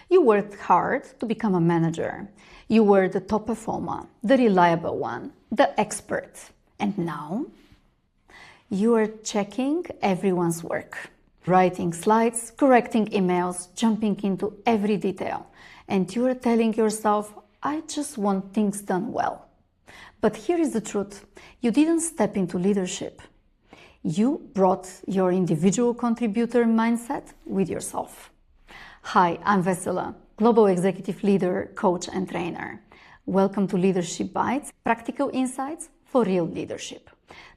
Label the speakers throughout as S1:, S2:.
S1: You worked hard to become a manager. You were the top performer, the reliable one, the expert. And now you are checking everyone's work, writing slides, correcting emails, jumping into every detail. And you are telling yourself, I just want things done well. But here is the truth. You didn't step into leadership. You brought your individual contributor mindset with yourself. Hi, I'm Vessela, Global Executive Leader, Coach and Trainer. Welcome to Leadership Bites, practical insights for real leadership.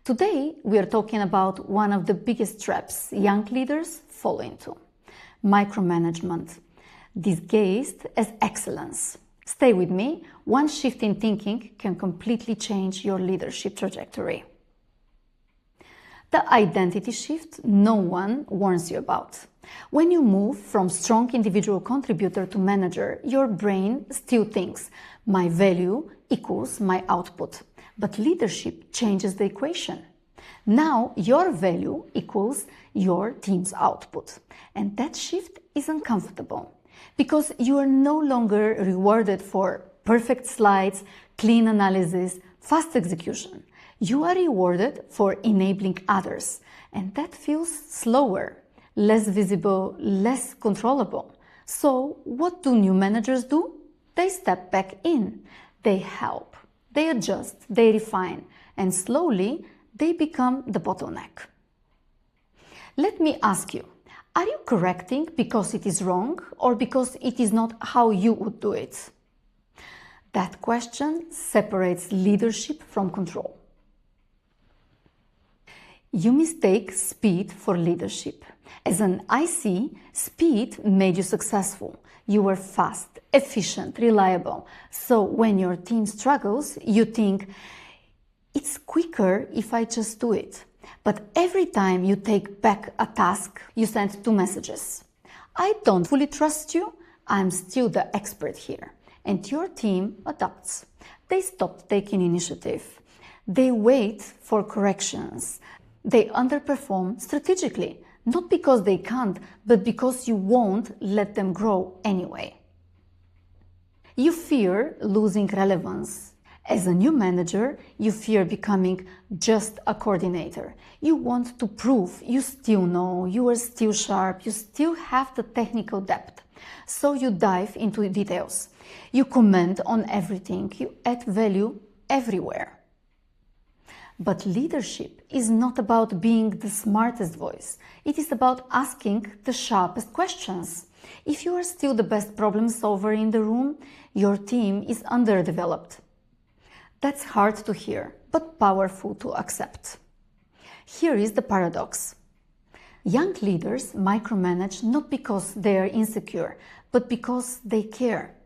S1: Today, we are talking about one of the biggest traps young leaders fall into: micromanagement, disguised as excellence. Stay with me. One shift in thinking can completely change your leadership trajectory. The identity shift no one warns you about. When you move from strong individual contributor to manager, your brain still thinks, my value equals my output. But leadership changes the equation. Now your value equals your team's output. And that shift is uncomfortable because you are no longer rewarded for perfect slides, clean analysis, fast execution. You are rewarded for enabling others, and that feels slower, less visible, less controllable. So what do new managers do? They step back in, they help, they adjust, they refine, and slowly they become the bottleneck. Let me ask you, are you correcting because it is wrong or because it is not how you would do it? That question separates leadership from control. You mistake speed for leadership. As an IC, speed made you successful. You were fast, efficient, reliable. So when your team struggles, you think, it's quicker if I just do it. But every time you take back a task, you send two messages. I don't fully trust you. I'm still the expert here. And your team adapts. They stop taking initiative. They wait for corrections. They underperform strategically, not because they can't, but because you won't let them grow anyway. You fear losing relevance. As a new manager, you fear becoming just a coordinator. You want to prove you still know, you are still sharp, you still have the technical depth. So you dive into details. You comment on everything, you add value everywhere. But leadership is not about being the smartest voice. It is about asking the sharpest questions. If you are still the best problem solver in the room, your team is underdeveloped. That's hard to hear, but powerful to accept. Here is the paradox. Young leaders micromanage not because they are insecure, but because they care.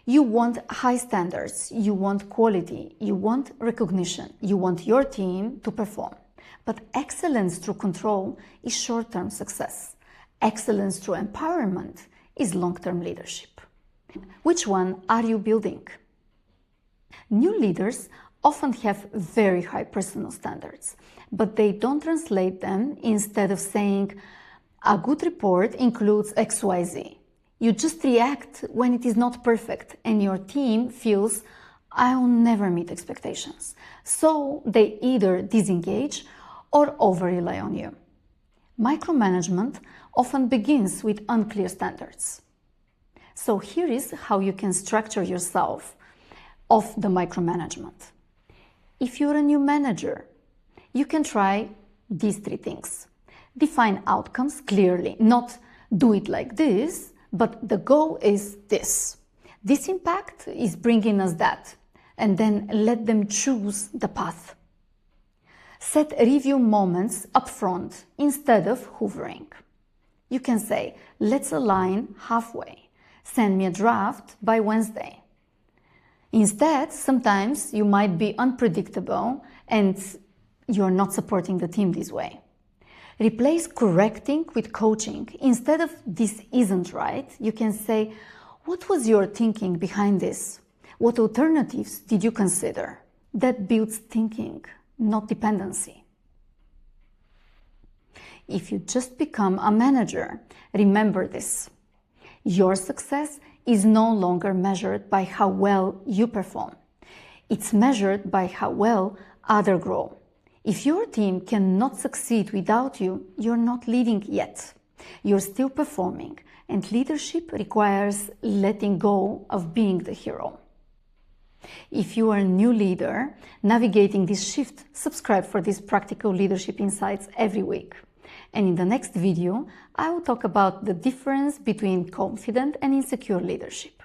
S1: You want high standards, you want quality, you want recognition, you want your team to perform. But excellence through control is short-term success. Excellence through empowerment is long-term leadership. Which one are you building? New leaders often have very high personal standards, but they don't translate them. Instead of saying, a good report includes XYZ. You just react when it is not perfect and your team feels, I'll never meet expectations. So they either disengage or over-rely on you. Micromanagement often begins with unclear standards. So here is how you can structure yourself of the micromanagement. If you're a new manager, you can try these three things. Define outcomes clearly, not do it like this, but the goal is this. This impact is bringing us that, and then let them choose the path. Set review moments up front instead of hoovering. You can say, let's align halfway. Send me a draft by Wednesday. Instead, sometimes you might be unpredictable and you're not supporting the team this way. Replace correcting with coaching. Instead of this isn't right, you can say, what was your thinking behind this? What alternatives did you consider? That builds thinking, not dependency. If you just become a manager, remember this. Your success is no longer measured by how well you perform. It's measured by how well others grow. If your team cannot succeed without you, you're not leading yet. You're still performing, and leadership requires letting go of being the hero. If you are a new leader navigating this shift, subscribe for these practical leadership insights every week. And in the next video, I will talk about the difference between confident and insecure leadership.